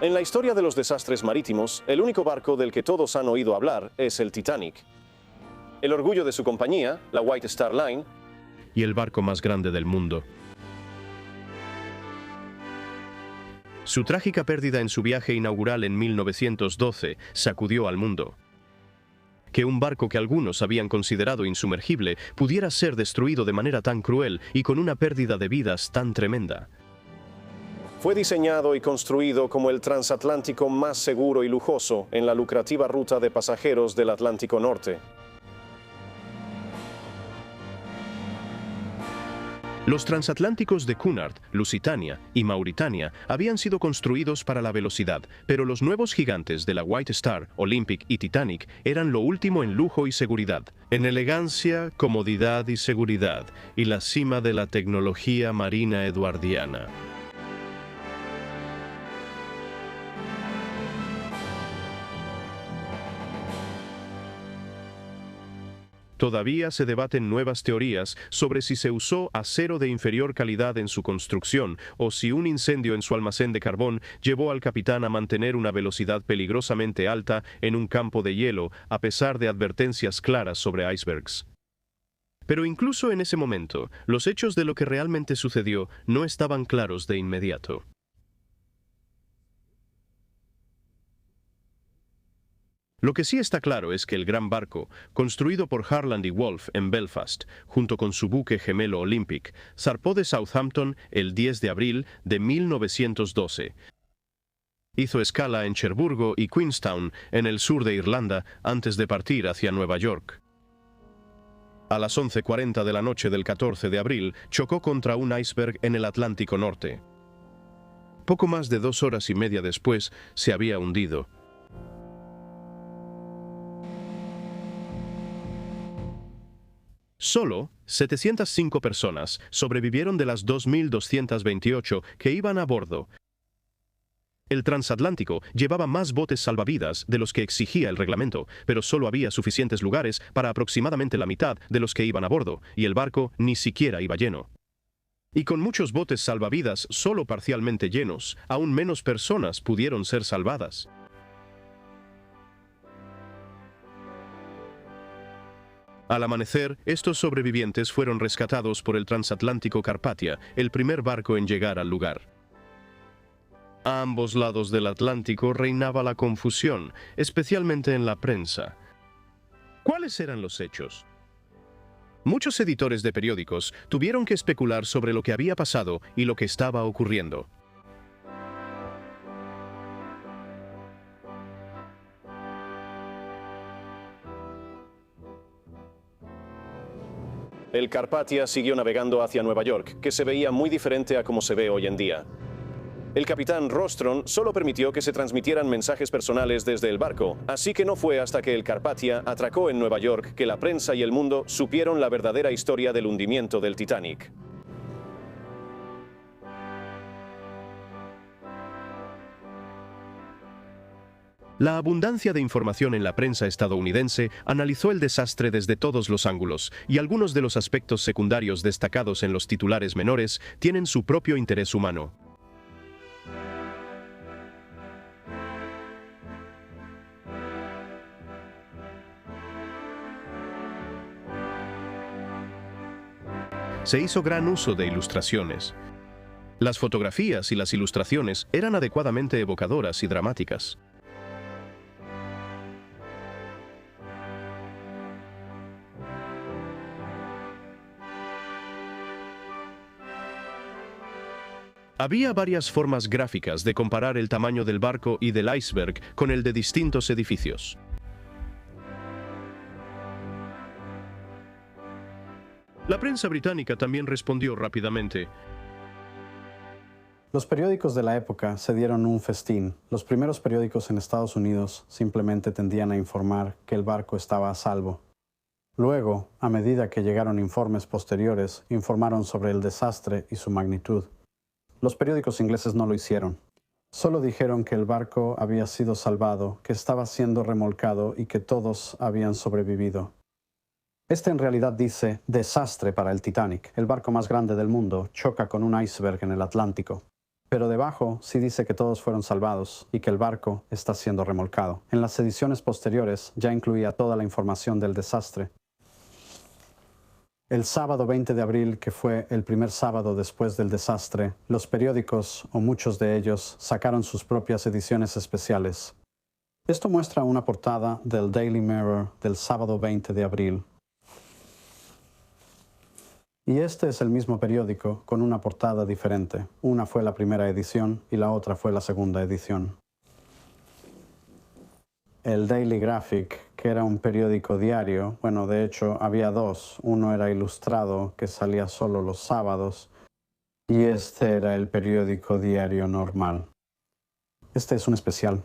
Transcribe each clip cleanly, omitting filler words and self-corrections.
En la historia de los desastres marítimos, el único barco del que todos han oído hablar es el Titanic. El orgullo de su compañía, la White Star Line, y el barco más grande del mundo. Su trágica pérdida en su viaje inaugural en 1912 sacudió al mundo. Que un barco que algunos habían considerado insumergible pudiera ser destruido de manera tan cruel y con una pérdida de vidas tan tremenda. fue diseñado y construido como el transatlántico más seguro y lujoso en la lucrativa ruta de pasajeros del Atlántico Norte. Los transatlánticos de Cunard, Lusitania y Mauritania habían sido construidos para la velocidad, pero los nuevos gigantes de la White Star, Olympic y Titanic eran lo último en lujo y seguridad, en elegancia, comodidad y seguridad, y la cima de la tecnología marina eduardiana. Todavía se debaten nuevas teorías sobre si se usó acero de inferior calidad en su construcción o si un incendio en su almacén de carbón llevó al capitán a mantener una velocidad peligrosamente alta en un campo de hielo a pesar de advertencias claras sobre icebergs. Pero incluso en ese momento, los hechos de lo que realmente sucedió no estaban claros de inmediato. Lo que sí está claro es que el gran barco, construido por Harland y Wolff en Belfast, junto con su buque gemelo Olympic, zarpó de Southampton el 10 de abril de 1912. Hizo escala en Cherburgo y Queenstown, en el sur de Irlanda, antes de partir hacia Nueva York. A las 11:40 de la noche del 14 de abril, chocó contra un iceberg en el Atlántico Norte. Poco más de 2 horas y media después, se había hundido. Solo 705 personas sobrevivieron de las 2.228 que iban a bordo. El transatlántico llevaba más botes salvavidas de los que exigía el reglamento, pero solo había suficientes lugares para aproximadamente la mitad de los que iban a bordo, y el barco ni siquiera iba lleno. Y con muchos botes salvavidas solo parcialmente llenos, aún menos personas pudieron ser salvadas. Al amanecer, estos sobrevivientes fueron rescatados por el transatlántico Carpathia, el primer barco en llegar al lugar. A ambos lados del Atlántico reinaba la confusión, especialmente en la prensa. ¿Cuáles eran los hechos? Muchos editores de periódicos tuvieron que especular sobre lo que había pasado y lo que estaba ocurriendo. El Carpathia siguió navegando hacia Nueva York, que se veía muy diferente a como se ve hoy en día. El capitán Rostron solo permitió que se transmitieran mensajes personales desde el barco, así que no fue hasta que el Carpathia atracó en Nueva York que la prensa y el mundo supieron la verdadera historia del hundimiento del Titanic. La abundancia de información en la prensa estadounidense analizó el desastre desde todos los ángulos, y algunos de los aspectos secundarios destacados en los titulares menores tienen su propio interés humano. Se hizo gran uso de ilustraciones. Las fotografías y las ilustraciones eran adecuadamente evocadoras y dramáticas. Había varias formas gráficas de comparar el tamaño del barco y del iceberg con el de distintos edificios. La prensa británica también respondió rápidamente. Los periódicos de la época se dieron un festín. Los primeros periódicos en Estados Unidos simplemente tendían a informar que el barco estaba a salvo. Luego, a medida que llegaron informes posteriores, informaron sobre el desastre y su magnitud. Los periódicos ingleses no lo hicieron. Solo dijeron que el barco había sido salvado, que estaba siendo remolcado y que todos habían sobrevivido. Este en realidad dice desastre para el Titanic. El barco más grande del mundo choca con un iceberg en el Atlántico. pero debajo sí dice que todos fueron salvados y que el barco está siendo remolcado. En las ediciones posteriores ya incluía toda la información del desastre. El sábado 20 de abril, que fue el primer sábado después del desastre, los periódicos, o muchos de ellos, sacaron sus propias ediciones especiales. Esto muestra una portada del Daily Mirror del sábado 20 de abril. Y este es el mismo periódico con una portada diferente. Una fue la primera edición y la otra fue la segunda edición. El Daily Graphic, que era un periódico diario, bueno, de hecho había dos. Uno era ilustrado, que salía solo los sábados, y este era el periódico diario normal. Este es un especial.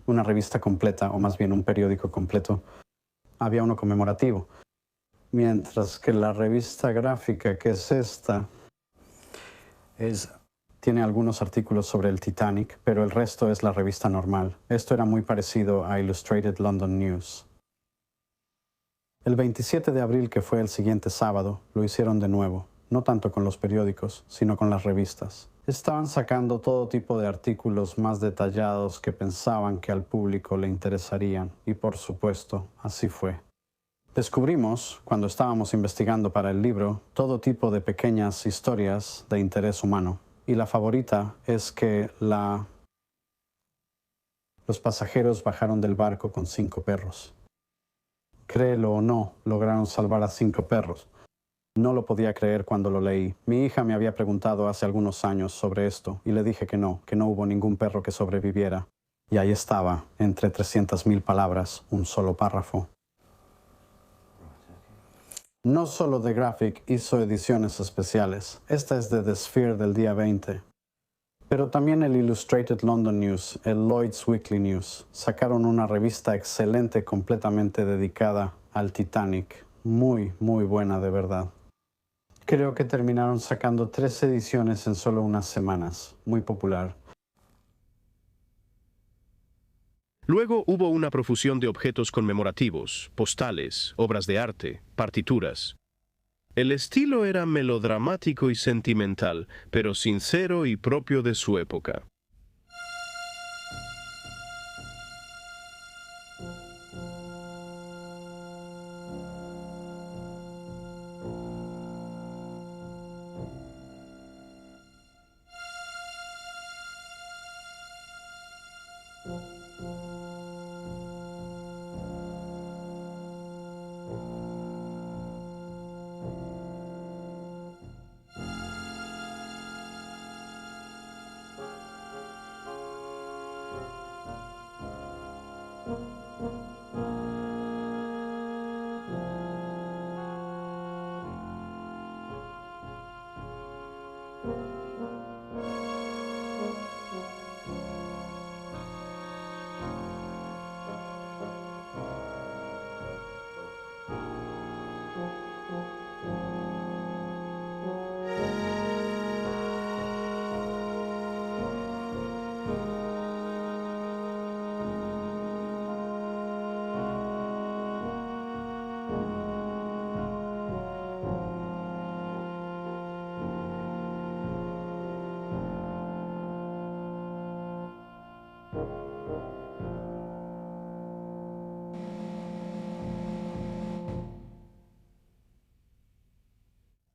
Una revista completa, o más bien un periódico completo. Había uno conmemorativo. Mientras que la revista gráfica, que es esta, tiene algunos artículos sobre el Titanic, pero el resto es la revista normal. Esto era muy parecido a Illustrated London News. El 27 de abril, que fue el siguiente sábado, lo hicieron de nuevo, no tanto con los periódicos, sino con las revistas. Estaban sacando todo tipo de artículos más detallados que pensaban que al público le interesarían, y por supuesto, así fue. Descubrimos, cuando estábamos investigando para el libro, todo tipo de pequeñas historias de interés humano. Y la favorita es que los pasajeros bajaron del barco con 5 perros. Créelo o no, lograron salvar a 5 perros. No lo podía creer cuando lo leí. Mi hija me había preguntado hace algunos años sobre esto y le dije que no hubo ningún perro que sobreviviera. Y ahí estaba, entre 300,000 palabras, un solo párrafo. No solo The Graphic hizo ediciones especiales. Esta es de The Sphere del día 20. Pero también el Illustrated London News, el Lloyd's Weekly News, sacaron una revista excelente completamente dedicada al Titanic. Muy, muy buena de verdad. Creo que terminaron sacando 3 ediciones en solo unas semanas. Muy popular. Luego hubo una profusión de objetos conmemorativos, postales, obras de arte, partituras. El estilo era melodramático y sentimental, pero sincero y propio de su época.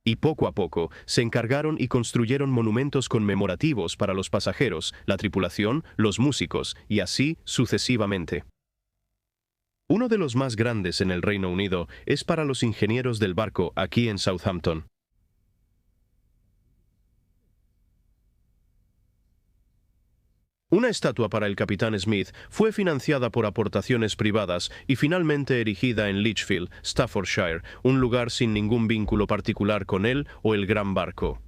Y poco a poco se encargaron y construyeron monumentos conmemorativos para los pasajeros, la tripulación, los músicos, y así sucesivamente. Uno de los más grandes en el Reino Unido es para los ingenieros del barco aquí en Southampton. Una estatua para el capitán Smith fue financiada por aportaciones privadas y finalmente erigida en Lichfield, Staffordshire, un lugar sin ningún vínculo particular con él o el gran barco.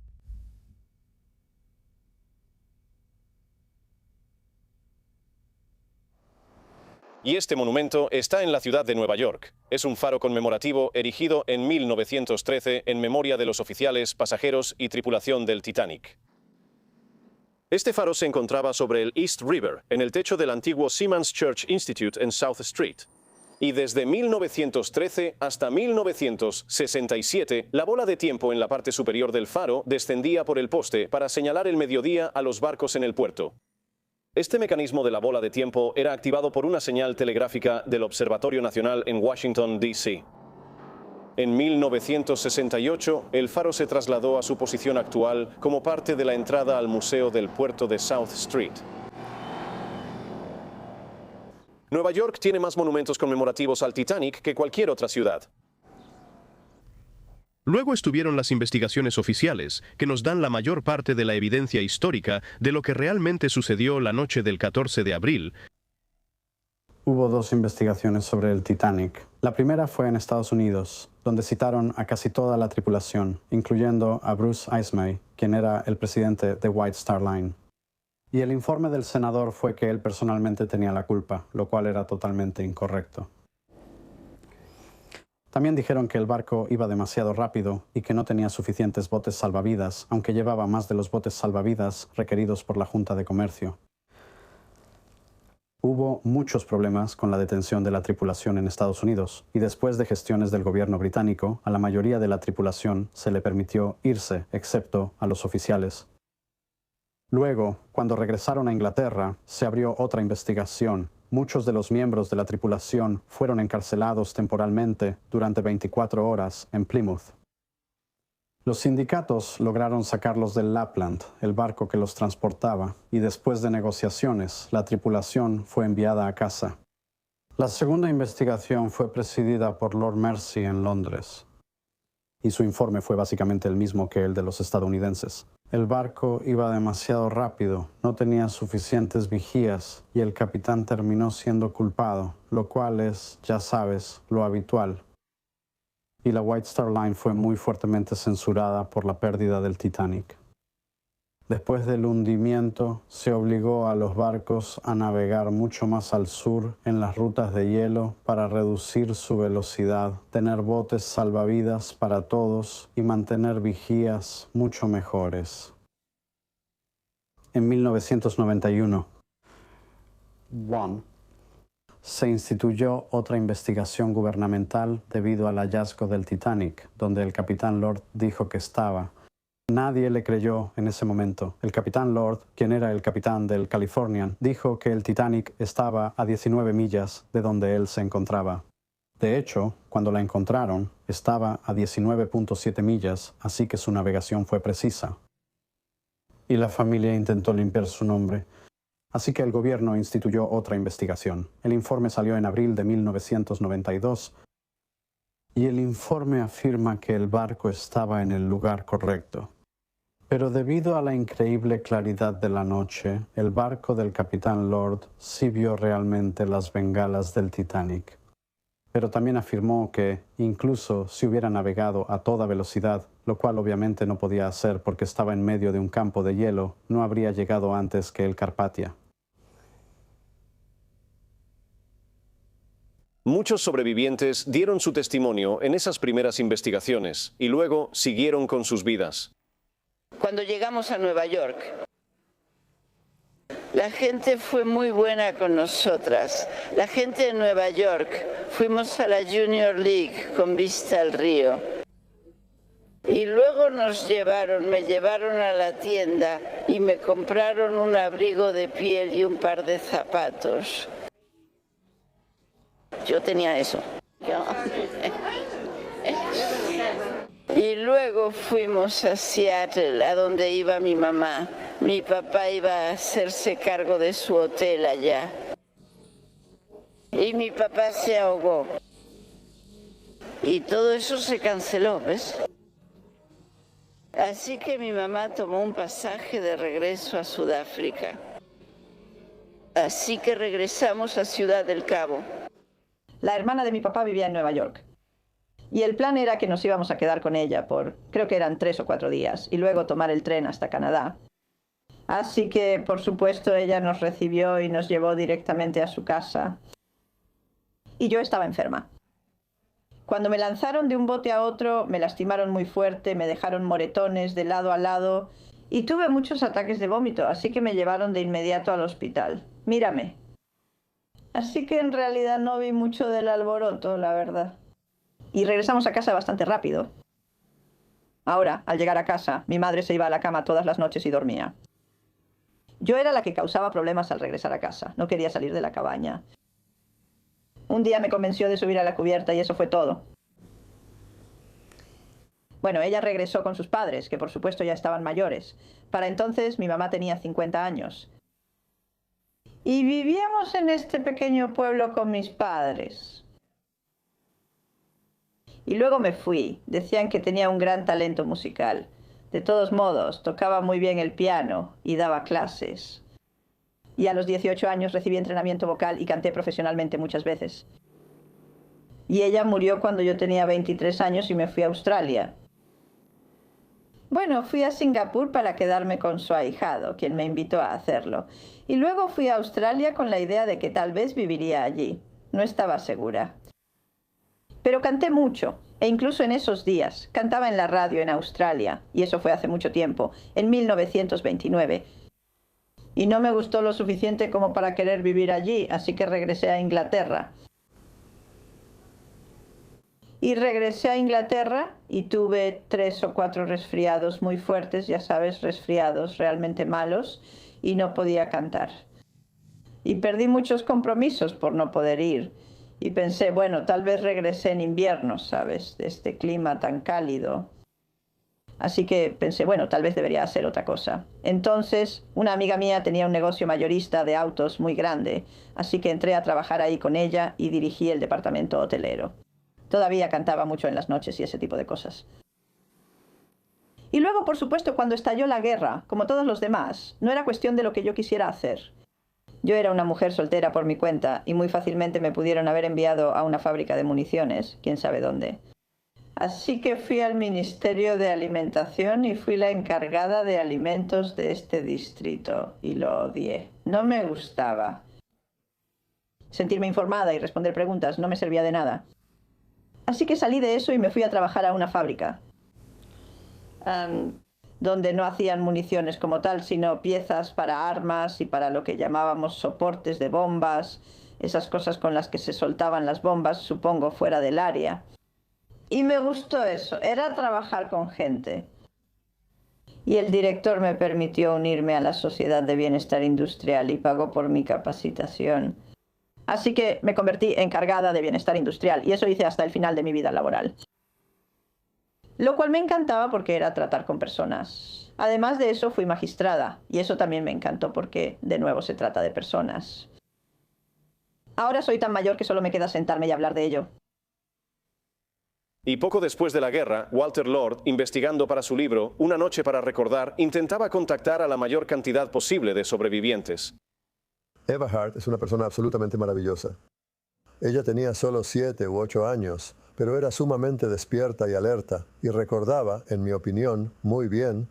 Y este monumento está en la ciudad de Nueva York. Es un faro conmemorativo erigido en 1913 en memoria de los oficiales, pasajeros y tripulación del Titanic. Este faro se encontraba sobre el East River, en el techo del antiguo Seamen's Church Institute en South Street. Y desde 1913 hasta 1967, la bola de tiempo en la parte superior del faro descendía por el poste para señalar el mediodía a los barcos en el puerto. Este mecanismo de la bola de tiempo era activado por una señal telegráfica del Observatorio Nacional en Washington, D.C. En 1968, el faro se trasladó a su posición actual como parte de la entrada al Museo del Puerto de South Street. Nueva York tiene más monumentos conmemorativos al Titanic que cualquier otra ciudad. Luego estuvieron las investigaciones oficiales, que nos dan la mayor parte de la evidencia histórica de lo que realmente sucedió la noche del 14 de abril. Hubo dos investigaciones sobre el Titanic. La primera fue en Estados Unidos, donde citaron a casi toda la tripulación, incluyendo a Bruce Ismay, quien era el presidente de White Star Line. Y el informe del senador fue que él personalmente tenía la culpa, lo cual era totalmente incorrecto. También dijeron que el barco iba demasiado rápido y que no tenía suficientes botes salvavidas, aunque llevaba más de los botes salvavidas requeridos por la Junta de Comercio. Hubo muchos problemas con la detención de la tripulación en Estados Unidos, y después de gestiones del gobierno británico, a la mayoría de la tripulación se le permitió irse, excepto a los oficiales. Luego, cuando regresaron a Inglaterra, se abrió otra investigación. Muchos de los miembros de la tripulación fueron encarcelados temporalmente durante 24 horas en Plymouth. Los sindicatos lograron sacarlos del Lapland, el barco que los transportaba, y después de negociaciones, la tripulación fue enviada a casa. La segunda investigación fue presidida por Lord Mersey en Londres, y su informe fue básicamente el mismo que el de los estadounidenses. El barco iba demasiado rápido, no tenía suficientes vigías y el capitán terminó siendo culpado, lo cual es, ya sabes, lo habitual. Y la White Star Line fue muy fuertemente censurada por la pérdida del Titanic. Después del hundimiento, se obligó a los barcos a navegar mucho más al sur en las rutas de hielo para reducir su velocidad, tener botes salvavidas para todos y mantener vigías mucho mejores. En 1991, se instituyó otra investigación gubernamental debido al hallazgo del Titanic, donde el capitán Lord dijo que estaba. Nadie le creyó en ese momento. El capitán Lord, quien era el capitán del Californian, dijo que el Titanic estaba a 19 millas de donde él se encontraba. De hecho, cuando la encontraron, estaba a 19.7 millas, así que su navegación fue precisa. Y la familia intentó limpiar su nombre. Así que el gobierno instituyó otra investigación. El informe salió en abril de 1992. Y el informe afirma que el barco estaba en el lugar correcto. Pero debido a la increíble claridad de la noche, el barco del capitán Lord sí vio realmente las bengalas del Titanic. Pero también afirmó que, incluso si hubiera navegado a toda velocidad, lo cual obviamente no podía hacer porque estaba en medio de un campo de hielo, no habría llegado antes que el Carpathia. Muchos sobrevivientes dieron su testimonio en esas primeras investigaciones y luego siguieron con sus vidas. Cuando llegamos a Nueva York, la gente fue muy buena con nosotras. La gente de Nueva York, fuimos a la Junior League con vista al río. Y luego me llevaron a la tienda y me compraron un abrigo de piel y un par de zapatos. Yo tenía eso. Y luego fuimos a Seattle, a donde iba mi mamá. Mi papá iba a hacerse cargo de su hotel allá. Y mi papá se ahogó. Y todo eso se canceló, ¿ves? Así que mi mamá tomó un pasaje de regreso a Sudáfrica. Así que regresamos a Ciudad del Cabo. La hermana de mi papá vivía en Nueva York. Y el plan era que nos íbamos a quedar con ella por, creo que eran 3 o 4 días, y luego tomar el tren hasta Canadá. Así que, por supuesto, ella nos recibió y nos llevó directamente a su casa. Y yo estaba enferma. Cuando me lanzaron de un bote a otro, me lastimaron muy fuerte, me dejaron moretones de lado a lado, y tuve muchos ataques de vómito, así que me llevaron de inmediato al hospital. Mírame. Así que en realidad no vi mucho del alboroto, la verdad. Y regresamos a casa bastante rápido. Ahora, al llegar a casa, mi madre se iba a la cama todas las noches y dormía. Yo era la que causaba problemas al regresar a casa. No quería salir de la cabaña. Un día me convenció de subir a la cubierta y eso fue todo. Bueno, ella regresó con sus padres, que por supuesto ya estaban mayores. Para entonces mi mamá tenía 50 años. Y vivíamos en este pequeño pueblo con mis padres. Y luego me fui. Decían que tenía un gran talento musical. De todos modos, tocaba muy bien el piano y daba clases. Y a los 18 años recibí entrenamiento vocal y canté profesionalmente muchas veces. Y ella murió cuando yo tenía 23 años y me fui a Australia. Bueno, fui a Singapur para quedarme con su ahijado, quien me invitó a hacerlo. Y luego fui a Australia con la idea de que tal vez viviría allí. No estaba segura. Pero canté mucho, e incluso en esos días. Cantaba en la radio en Australia, y eso fue hace mucho tiempo, en 1929. Y no me gustó lo suficiente como para querer vivir allí, así que regresé a Inglaterra. Y regresé a Inglaterra y tuve 3 o 4 resfriados muy fuertes, ya sabes, resfriados realmente malos, y no podía cantar. Y perdí muchos compromisos por no poder ir. Y pensé, bueno, tal vez regresé en invierno, ¿sabes? De este clima tan cálido. Así que pensé, bueno, tal vez debería hacer otra cosa. Entonces, una amiga mía tenía un negocio mayorista de autos muy grande, así que entré a trabajar ahí con ella y dirigí el departamento hotelero. Todavía cantaba mucho en las noches y ese tipo de cosas. Y luego, por supuesto, cuando estalló la guerra, como todos los demás, no era cuestión de lo que yo quisiera hacer. Yo era una mujer soltera por mi cuenta y muy fácilmente me pudieron haber enviado a una fábrica de municiones, quién sabe dónde. Así que fui al Ministerio de Alimentación y fui la encargada de alimentos de este distrito y lo odié. No me gustaba. Sentirme informada y responder preguntas no me servía de nada. Así que salí de eso y me fui a trabajar a una fábrica, donde no hacían municiones como tal, sino piezas para armas y para lo que llamábamos soportes de bombas, esas cosas con las que se soltaban las bombas, supongo, fuera del área. Y me gustó eso, era trabajar con gente. Y el director me permitió unirme a la Sociedad de Bienestar Industrial y pagó por mi capacitación. Así que me convertí en encargada de bienestar industrial y eso hice hasta el final de mi vida laboral. Lo cual me encantaba porque era tratar con personas. Además de eso, fui magistrada y eso también me encantó porque, de nuevo, se trata de personas. Ahora soy tan mayor que solo me queda sentarme y hablar de ello. Y poco después de la guerra, Walter Lord, investigando para su libro Una noche para recordar, intentaba contactar a la mayor cantidad posible de sobrevivientes. Eva Hart es una persona absolutamente maravillosa. Ella tenía solo 7 u 8 años, pero era sumamente despierta y alerta, y recordaba, en mi opinión, muy bien,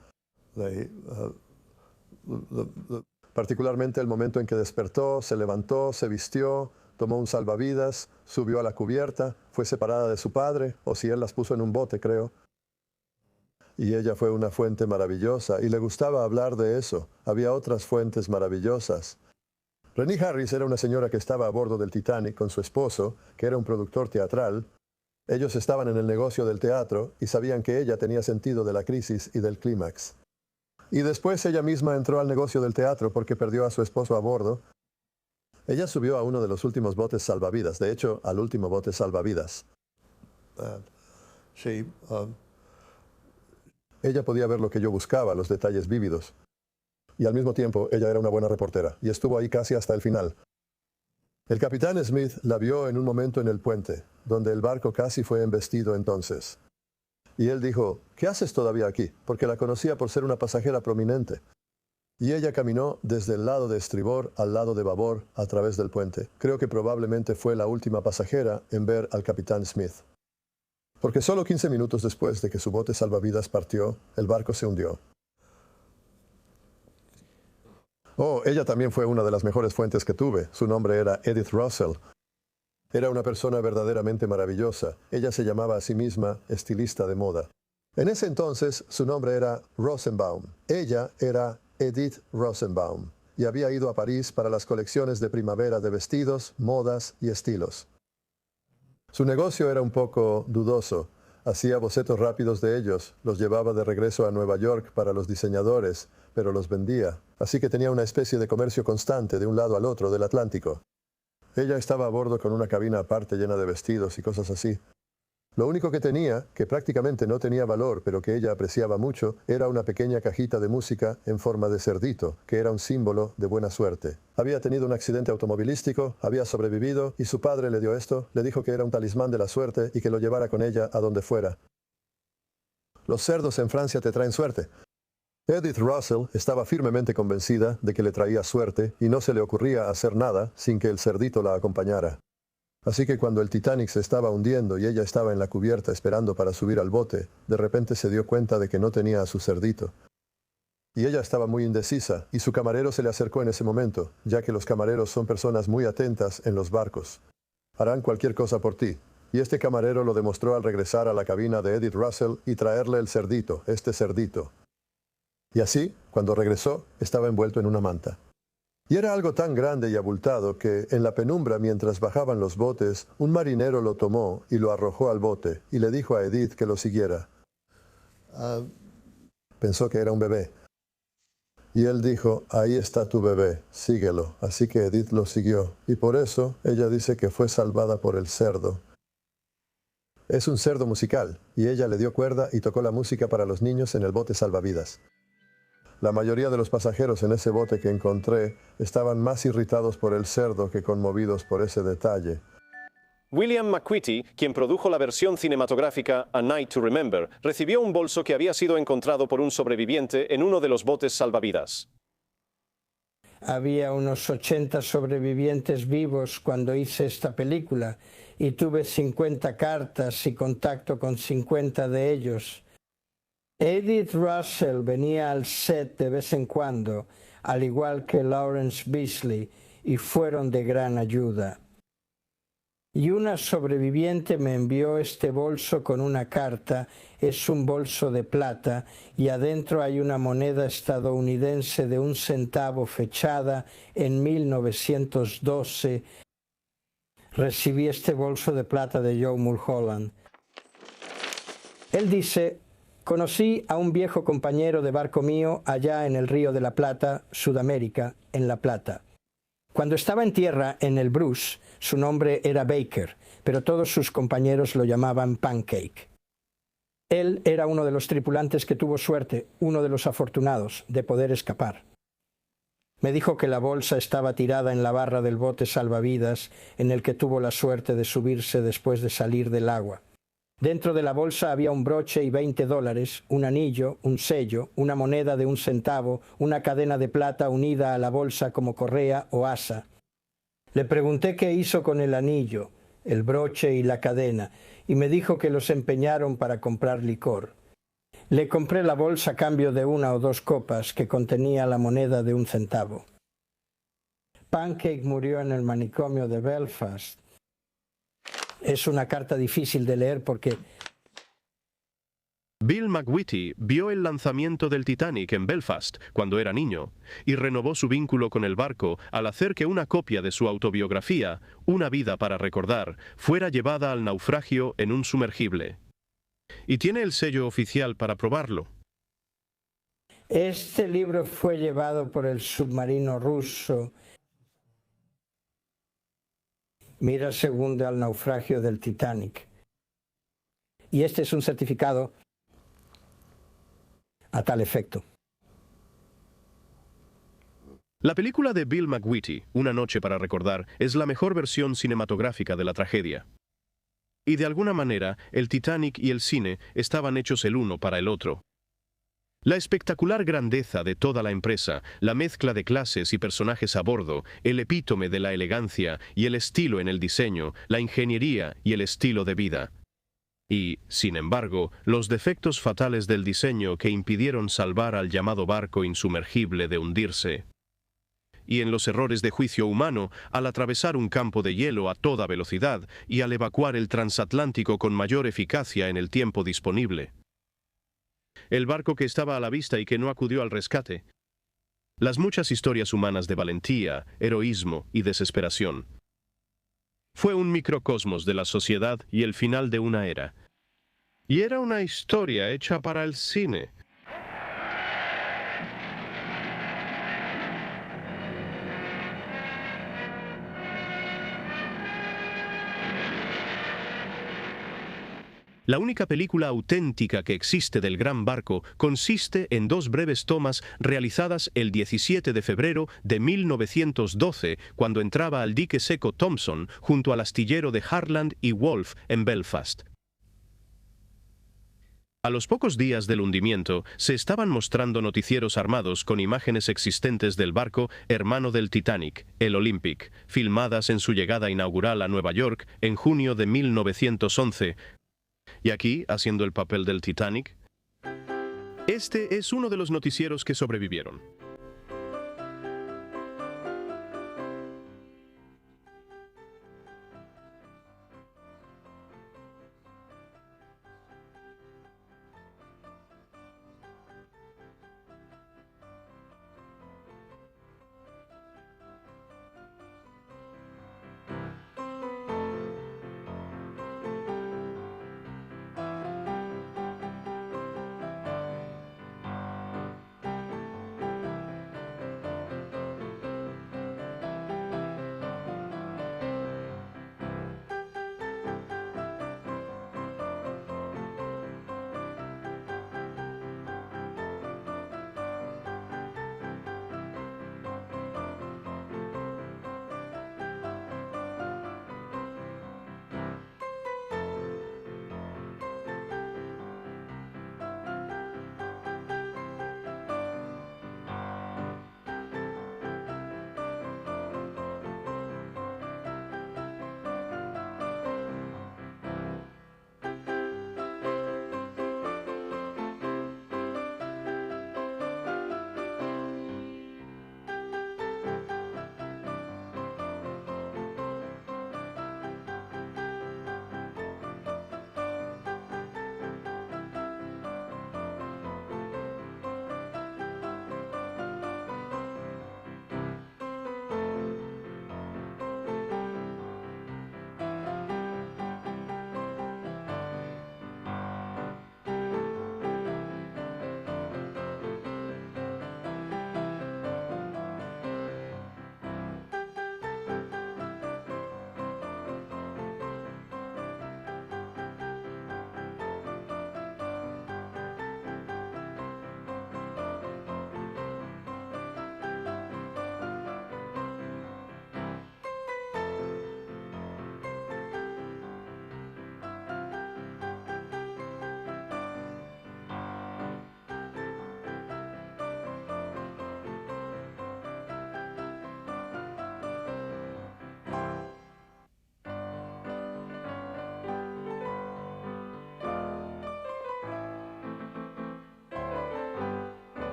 particularmente el momento en que despertó, se levantó, se vistió, tomó un salvavidas, subió a la cubierta, fue separada de su padre, o si él las puso en un bote, creo. Y ella fue una fuente maravillosa, y le gustaba hablar de eso. Había otras fuentes maravillosas. Renée Harris era una señora que estaba a bordo del Titanic con su esposo, que era un productor teatral. Ellos estaban en el negocio del teatro y sabían que ella tenía sentido de la crisis y del clímax. Y después ella misma entró al negocio del teatro porque perdió a su esposo a bordo. Ella subió a uno de los últimos botes salvavidas, de hecho, al último bote salvavidas. Ella podía ver lo que yo buscaba, los detalles vívidos. Y al mismo tiempo, ella era una buena reportera, y estuvo ahí casi hasta el final. El capitán Smith la vio en un momento en el puente, donde el barco casi fue embestido entonces. Y él dijo, ¿qué haces todavía aquí? Porque la conocía por ser una pasajera prominente. Y ella caminó desde el lado de estribor al lado de babor a través del puente. Creo que probablemente fue la última pasajera en ver al capitán Smith. Porque solo 15 minutos después de que su bote salvavidas partió, el barco se hundió. Oh, ella también fue una de las mejores fuentes que tuve. Su nombre era Edith Russell. Era una persona verdaderamente maravillosa. Ella se llamaba a sí misma estilista de moda. En ese entonces, su nombre era Rosenbaum. Ella era Edith Rosenbaum. y había ido a París para las colecciones de primavera de vestidos, modas y estilos. Su negocio era un poco dudoso. Hacía bocetos rápidos de ellos, los llevaba de regreso a Nueva York para los diseñadores, pero los vendía. Así que tenía una especie de comercio constante de un lado al otro del Atlántico. Ella estaba a bordo con una cabina aparte llena de vestidos y cosas así. Lo único que tenía, que prácticamente no tenía valor, pero que ella apreciaba mucho, era una pequeña cajita de música en forma de cerdito, que era un símbolo de buena suerte. Había tenido un accidente automovilístico, había sobrevivido, y su padre le dio esto, le dijo que era un talismán de la suerte y que lo llevara con ella a donde fuera. Los cerdos en Francia te traen suerte. Edith Russell estaba firmemente convencida de que le traía suerte y no se le ocurría hacer nada sin que el cerdito la acompañara. Así que cuando el Titanic se estaba hundiendo y ella estaba en la cubierta esperando para subir al bote, de repente se dio cuenta de que no tenía a su cerdito. Y ella estaba muy indecisa, y su camarero se le acercó en ese momento, ya que los camareros son personas muy atentas en los barcos. Harán cualquier cosa por ti. Y este camarero lo demostró al regresar a la cabina de Edith Russell y traerle el cerdito, este cerdito. Y así, cuando regresó, estaba envuelto en una manta. Y era algo tan grande y abultado que, en la penumbra mientras bajaban los botes, un marinero lo tomó y lo arrojó al bote, y le dijo a Edith que lo siguiera. Pensó que era un bebé. Y él dijo, ahí está tu bebé, síguelo. Así que Edith lo siguió, y por eso ella dice que fue salvada por el cerdo. Es un cerdo musical, y ella le dio cuerda y tocó la música para los niños en el bote salvavidas. La mayoría de los pasajeros en ese bote que encontré estaban más irritados por el cerdo que conmovidos por ese detalle. William McQuitty, quien produjo la versión cinematográfica A Night to Remember, recibió un bolso que había sido encontrado por un sobreviviente en uno de los botes salvavidas. Había unos 80 sobrevivientes vivos cuando hice esta película y tuve 50 cartas y contacto con 50 de ellos. Edith Russell venía al set de vez en cuando, al igual que Lawrence Beasley, y fueron de gran ayuda. Y una sobreviviente me envió este bolso con una carta. Es un bolso de plata y adentro hay una moneda estadounidense de 1 centavo fechada en 1912. Recibí este bolso de plata de Joe Mulholland. Él dice: conocí a un viejo compañero de barco mío allá en el Río de la Plata, Sudamérica, en La Plata. Cuando estaba en tierra, en el Bruce, su nombre era Baker, pero todos sus compañeros lo llamaban Pancake. Él era uno de los tripulantes que tuvo suerte, uno de los afortunados, de poder escapar. Me dijo que la bolsa estaba tirada en la barra del bote salvavidas en el que tuvo la suerte de subirse después de salir del agua. Dentro de la bolsa había un broche y $20, un anillo, un sello, una moneda de 1 centavo, una cadena de plata unida a la bolsa como correa o asa. Le pregunté qué hizo con el anillo, el broche y la cadena, y me dijo que los empeñaron para comprar licor. Le compré la bolsa a cambio de 1 o 2 copas que contenía la moneda de 1 centavo. Pancake murió en el manicomio de Belfast. Es una carta difícil de leer porque... Bill McWhitty vio el lanzamiento del Titanic en Belfast cuando era niño y renovó su vínculo con el barco al hacer que una copia de su autobiografía, Una vida para recordar, fuera llevada al naufragio en un sumergible. Y tiene el sello oficial para probarlo. Este libro fue llevado por el submarino ruso. Mira segundo al naufragio del Titanic. Y este es un certificado a tal efecto. La película de Bill McWhitty, Una noche para recordar, es la mejor versión cinematográfica de la tragedia. Y de alguna manera, el Titanic y el cine estaban hechos el uno para el otro. La espectacular grandeza de toda la empresa, la mezcla de clases y personajes a bordo, el epítome de la elegancia y el estilo en el diseño, la ingeniería y el estilo de vida. Y, sin embargo, los defectos fatales del diseño que impidieron salvar al llamado barco insumergible de hundirse. Y en los errores de juicio humano al atravesar un campo de hielo a toda velocidad y al evacuar el transatlántico con mayor eficacia en el tiempo disponible. El barco que estaba a la vista y que no acudió al rescate. las muchas historias humanas de valentía, heroísmo y desesperación. Fue un microcosmos de la sociedad y el final de una era. Y era una historia hecha para el cine. La única película auténtica que existe del Gran Barco consiste en 2 breves tomas realizadas el 17 de febrero de 1912, cuando entraba al dique seco Thompson junto al astillero de Harland y Wolff en Belfast. A los pocos días del hundimiento, se estaban mostrando noticieros armados con imágenes existentes del barco hermano del Titanic, el Olympic, filmadas en su llegada inaugural a Nueva York en junio de 1911, y aquí, haciendo el papel del Titanic, este es uno de los noticieros que sobrevivieron.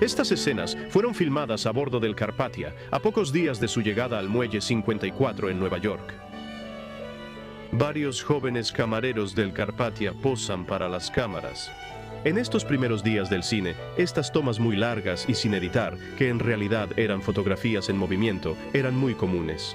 Estas escenas fueron filmadas a bordo del Carpathia, a pocos días de su llegada al muelle 54 en Nueva York. Varios jóvenes camareros del Carpathia posan para las cámaras. En estos primeros días del cine, estas tomas muy largas y sin editar, que en realidad eran fotografías en movimiento, eran muy comunes.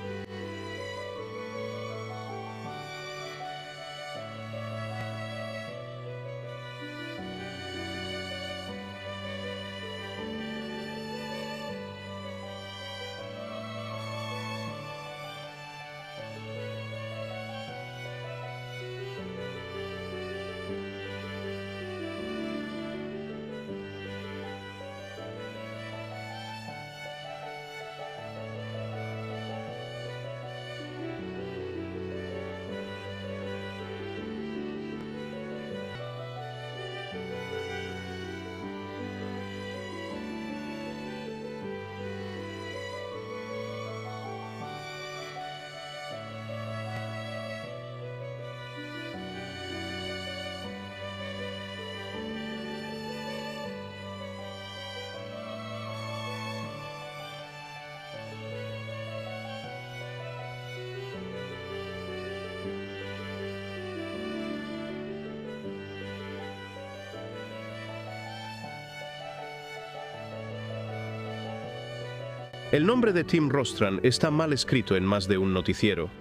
El nombre de Tim Rostron está mal escrito en más de un noticiero.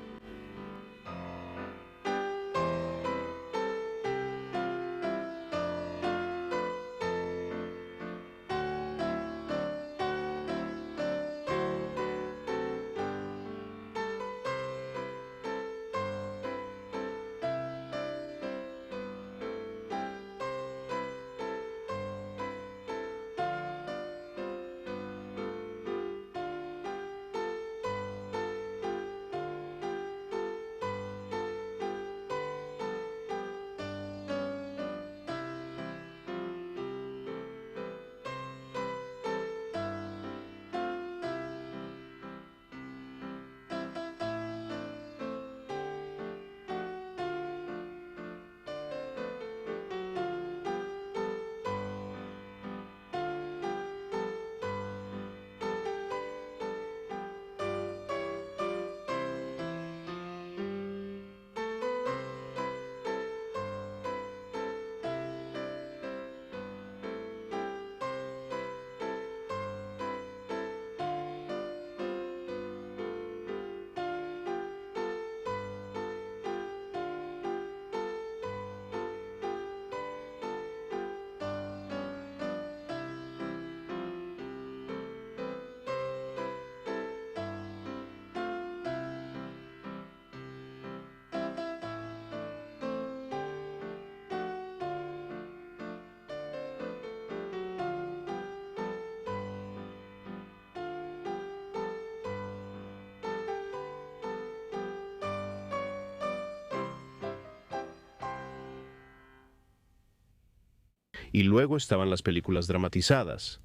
Y luego estaban las películas dramatizadas.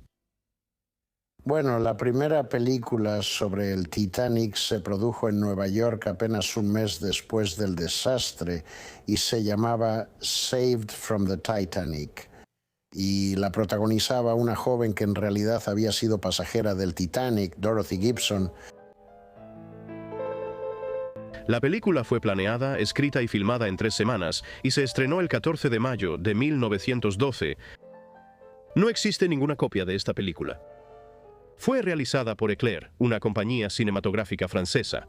Bueno, la primera película sobre el Titanic se produjo en Nueva York apenas un mes después del desastre y se llamaba Saved from the Titanic. Y la protagonizaba una joven que en realidad había sido pasajera del Titanic, Dorothy Gibson. La película fue planeada, escrita y filmada en 3 semanas y se estrenó el 14 de mayo de 1912. No existe ninguna copia de esta película. Fue realizada por Eclair, una compañía cinematográfica francesa.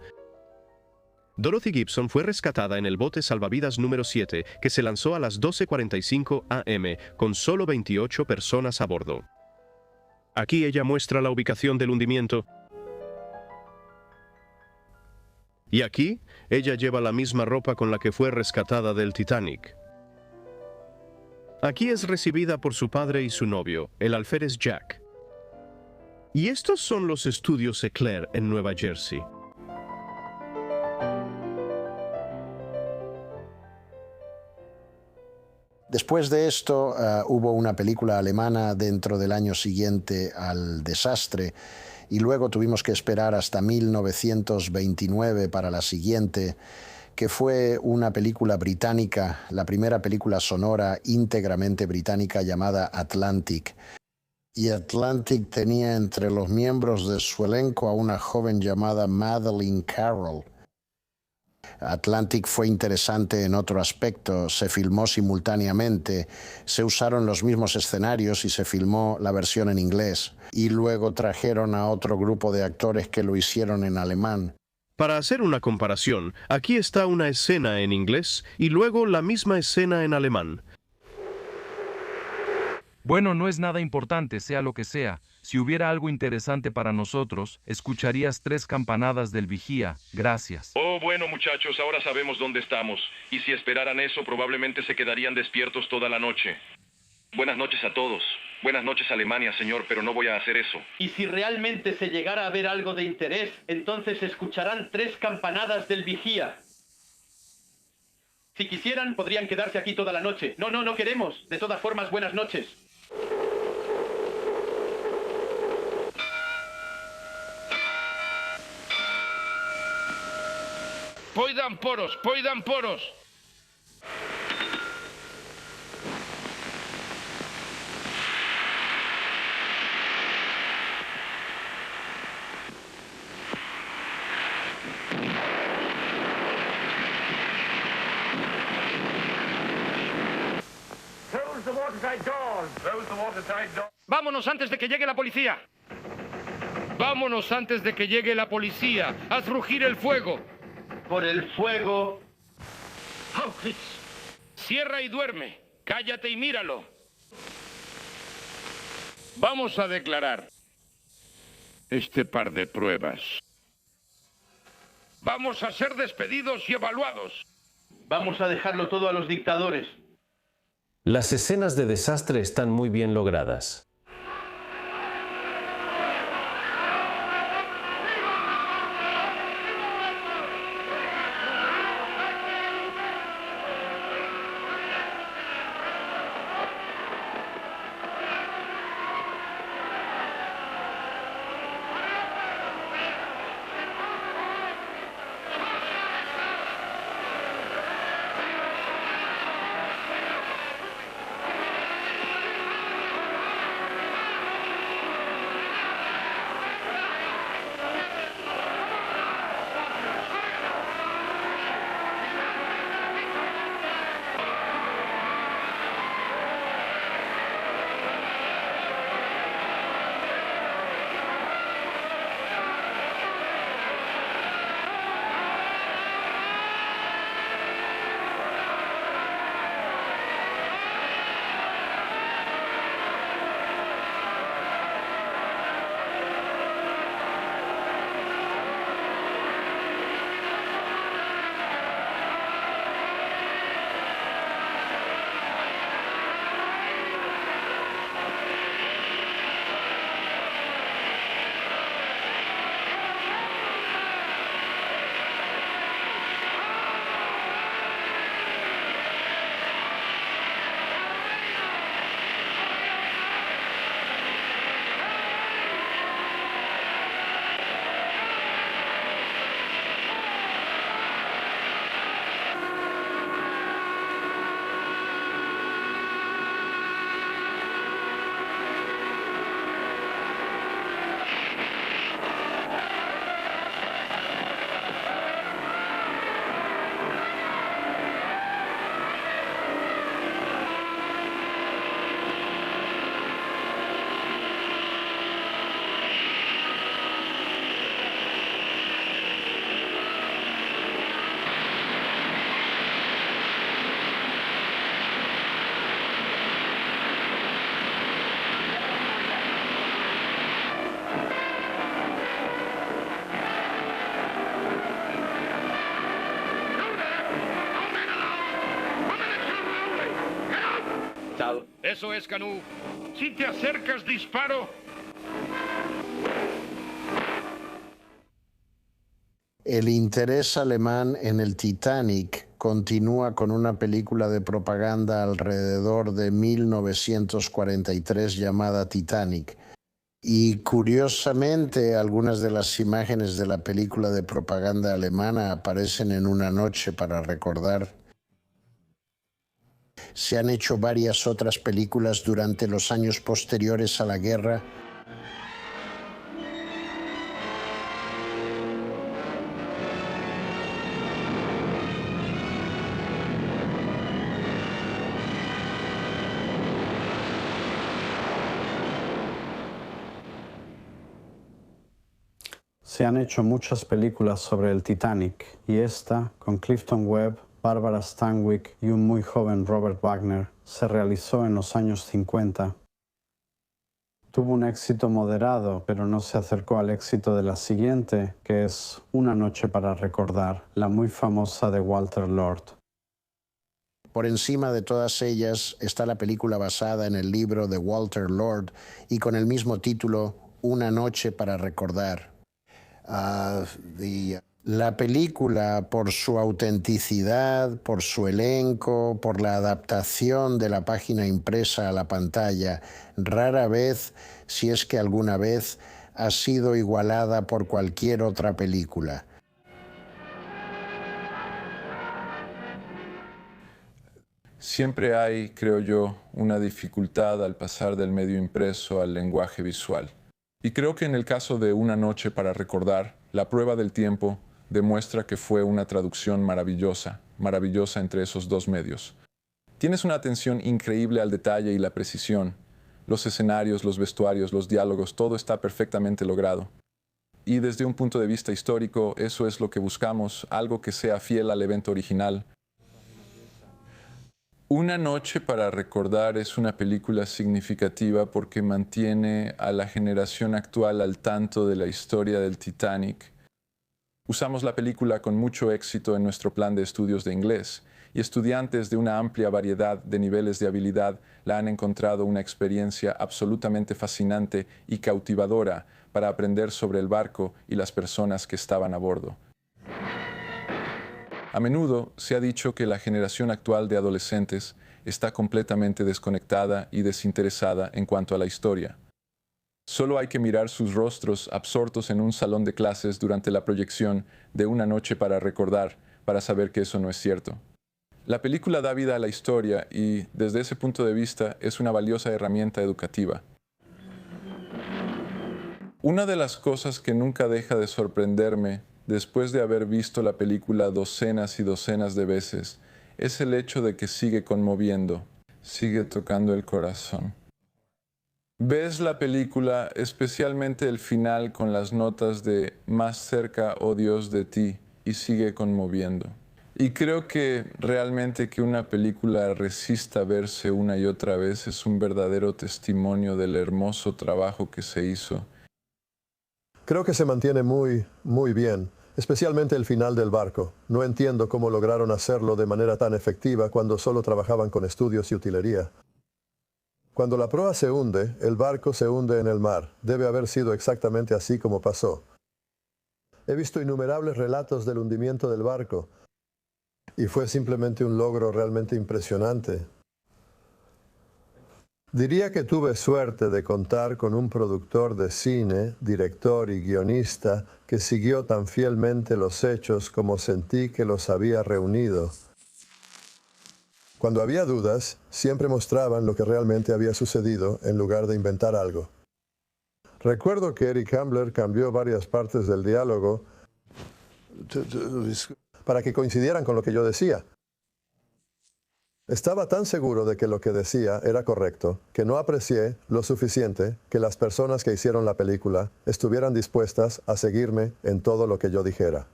Dorothy Gibson fue rescatada en el bote salvavidas número 7 que se lanzó a las 12:45 am con solo 28 personas a bordo. Aquí ella muestra la ubicación del hundimiento. Y aquí, ella lleva la misma ropa con la que fue rescatada del Titanic. Aquí es recibida por su padre y su novio, el alférez Jack. Y estos son los estudios Eclair en Nueva Jersey. Después de esto, hubo una película alemana dentro del año siguiente al desastre, y luego tuvimos que esperar hasta 1929 para la siguiente, que fue una película británica, la primera película sonora íntegramente británica llamada Atlantic. y Atlantic tenía entre los miembros de su elenco a una joven llamada Madeleine Carroll. Atlantic fue interesante en otro aspecto, se filmó simultáneamente, se usaron los mismos escenarios y se filmó la versión en inglés, y luego trajeron a otro grupo de actores que lo hicieron en alemán. Para hacer una comparación, aquí está una escena en inglés y luego la misma escena en alemán. Bueno, no es nada importante, sea lo que sea. Si hubiera algo interesante para nosotros, escucharías 3 campanadas del vigía. Gracias. Oh, bueno, muchachos, ahora sabemos dónde estamos. Y si esperaran eso, probablemente se quedarían despiertos toda la noche. Buenas noches a todos. Buenas noches, Alemania, señor, pero no voy a hacer eso. Y si realmente se llegara a ver algo de interés, entonces escucharán 3 campanadas del vigía. Si quisieran, podrían quedarse aquí toda la noche. No, no queremos. De todas formas, buenas noches. Poidan poros, poidan poros. Vámonos antes de que llegue la policía. Vámonos antes de que llegue la policía. Haz rugir el fuego. Por el fuego. Cierra y duerme. Cállate y míralo. Vamos a declarar este par de pruebas. Vamos a ser despedidos y evaluados. Vamos a dejarlo todo a los dictadores. Las escenas de desastre están muy bien logradas. Eso es, Canú. Si te acercas, disparo. El interés alemán en el Titanic continúa con una película de propaganda alrededor de 1943 llamada Titanic. Y curiosamente, algunas de las imágenes de la película de propaganda alemana aparecen en Una noche para recordar. Se han hecho varias otras películas durante los años posteriores a la guerra. Se han hecho muchas películas sobre el Titanic y esta, con Clifton Webb, Barbara Stanwyck y un muy joven Robert Wagner, se realizó en los años 50. Tuvo un éxito moderado, pero no se acercó al éxito de la siguiente, que es Una noche para recordar, la muy famosa de Walter Lord. Por encima de todas ellas está la película basada en el libro de Walter Lord y con el mismo título, Una noche para recordar. La película, por su autenticidad, por su elenco, por la adaptación de la página impresa a la pantalla, rara vez, si es que alguna vez, ha sido igualada por cualquier otra película. Siempre hay, creo yo, una dificultad al pasar del medio impreso al lenguaje visual. Y creo que en el caso de Una noche para recordar, la prueba del tiempo demuestra que fue una traducción maravillosa, maravillosa entre esos dos medios. Tienes una atención increíble al detalle y la precisión. Los escenarios, los vestuarios, los diálogos, todo está perfectamente logrado. Y desde un punto de vista histórico, eso es lo que buscamos, algo que sea fiel al evento original. Una noche para recordar es una película significativa porque mantiene a la generación actual al tanto de la historia del Titanic. Usamos la película con mucho éxito en nuestro plan de estudios de inglés y estudiantes de una amplia variedad de niveles de habilidad la han encontrado una experiencia absolutamente fascinante y cautivadora para aprender sobre el barco y las personas que estaban a bordo. A menudo se ha dicho que la generación actual de adolescentes está completamente desconectada y desinteresada en cuanto a la historia. Solo hay que mirar sus rostros absortos en un salón de clases durante la proyección de Una noche para recordar para saber que eso no es cierto. La película da vida a la historia y, desde ese punto de vista, es una valiosa herramienta educativa. Una de las cosas que nunca deja de sorprenderme después de haber visto la película docenas y docenas de veces, es el hecho de que sigue conmoviendo, sigue tocando el corazón. Ves la película, especialmente el final con las notas de Más cerca, oh Dios, de ti, y sigue conmoviendo. Y creo que realmente que una película resista verse una y otra vez es un verdadero testimonio del hermoso trabajo que se hizo. Creo que se mantiene muy bien, especialmente el final del barco. No entiendo cómo lograron hacerlo de manera tan efectiva cuando solo trabajaban con estudios y utilería. Cuando la proa se hunde, el barco se hunde en el mar. Debe haber sido exactamente así como pasó. He visto innumerables relatos del hundimiento del barco y fue simplemente un logro realmente impresionante. Diría que tuve suerte de contar con un productor de cine, director y guionista que siguió tan fielmente los hechos como sentí que los había reunido. Cuando había dudas, siempre mostraban lo que realmente había sucedido en lugar de inventar algo. Recuerdo que Eric Ambler cambió varias partes del diálogo para que coincidieran con lo que yo decía. Estaba tan seguro de que lo que decía era correcto, que no aprecié lo suficiente que las personas que hicieron la película estuvieran dispuestas a seguirme en todo lo que yo dijera.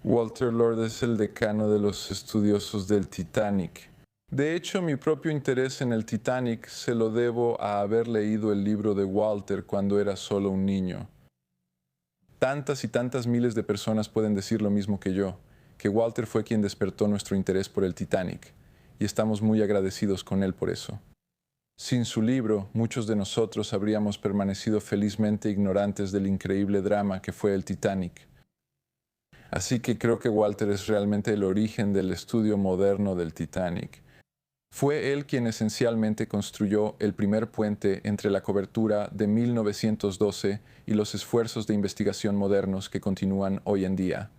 Walter Lord es el decano de los estudiosos del Titanic. De hecho, mi propio interés en el Titanic se lo debo a haber leído el libro de Walter cuando era solo un niño. Tantas y tantas miles de personas pueden decir lo mismo que yo, que Walter fue quien despertó nuestro interés por el Titanic, y estamos muy agradecidos con él por eso. Sin su libro, muchos de nosotros habríamos permanecido felizmente ignorantes del increíble drama que fue el Titanic. Así que creo que Walter es realmente el origen del estudio moderno del Titanic. Fue él quien esencialmente construyó el primer puente entre la cobertura de 1912 y los esfuerzos de investigación modernos que continúan hoy en día.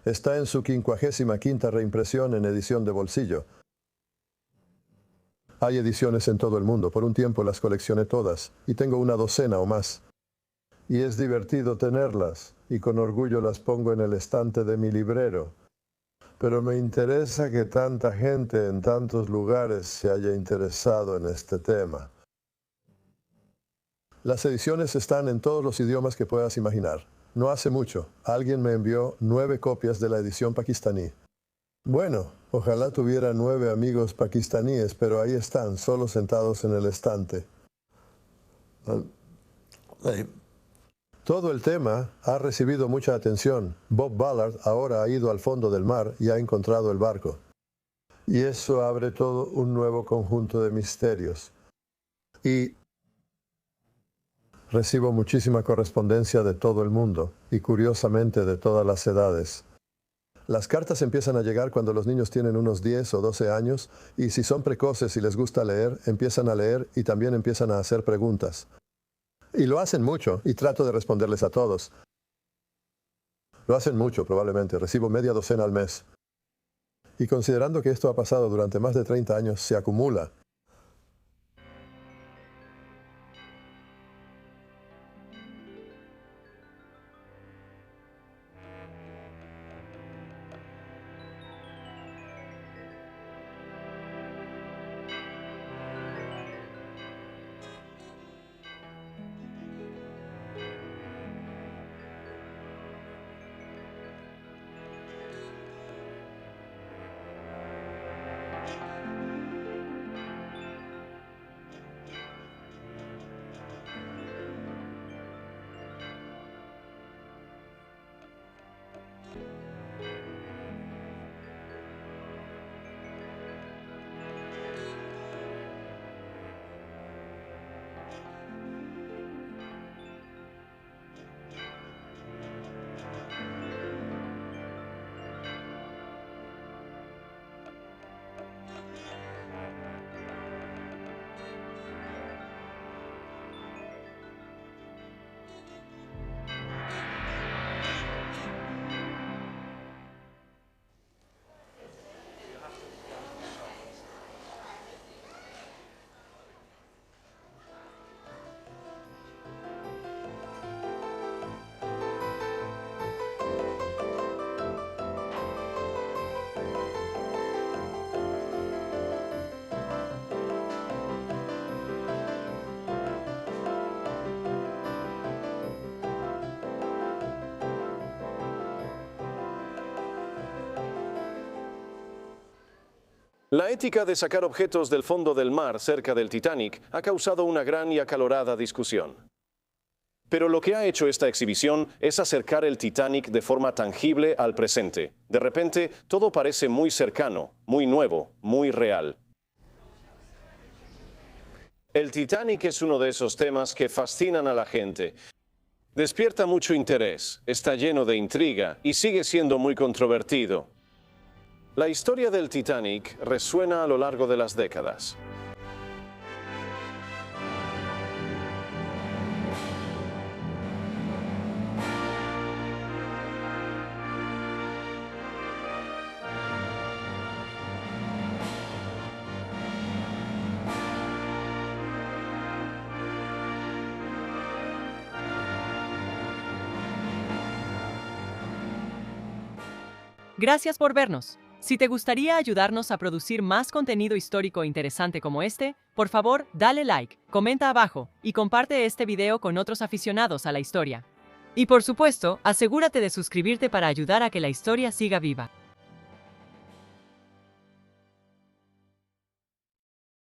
Está en su 55ª reimpresión en edición de bolsillo. Hay ediciones en todo el mundo. Por un tiempo las coleccioné todas y tengo una docena o más. Y es divertido tenerlas y con orgullo las pongo en el estante de mi librero. Pero me interesa que tanta gente en tantos lugares se haya interesado en este tema. Las ediciones están en todos los idiomas que puedas imaginar. No hace mucho, alguien me envió 9 copias de la edición pakistaní. Bueno, ojalá tuviera 9 amigos pakistaníes, pero ahí están, solo sentados en el estante. Todo el tema ha recibido mucha atención. Bob Ballard ahora ha ido al fondo del mar y ha encontrado el barco. Y eso abre todo un nuevo conjunto de misterios. Y recibo muchísima correspondencia de todo el mundo, y curiosamente de todas las edades. Las cartas empiezan a llegar cuando los niños tienen unos 10 o 12 años, y si son precoces y les gusta leer, empiezan a leer y también empiezan a hacer preguntas. Y lo hacen mucho, y trato de responderles a todos. Lo hacen mucho, probablemente. Recibo media docena al mes. Y considerando que esto ha pasado durante más de 30 años, se acumula. La ética de sacar objetos del fondo del mar cerca del Titanic ha causado una gran y acalorada discusión. Pero lo que ha hecho esta exhibición es acercar el Titanic de forma tangible al presente. De repente, todo parece muy cercano, muy nuevo, muy real. El Titanic es uno de esos temas que fascinan a la gente. Despierta mucho interés, está lleno de intriga y sigue siendo muy controvertido. La historia del Titanic resuena a lo largo de las décadas. Gracias por vernos. Si te gustaría ayudarnos a producir más contenido histórico interesante como este, por favor, dale like, comenta abajo y comparte este video con otros aficionados a la historia. Y por supuesto, asegúrate de suscribirte para ayudar a que la historia siga viva.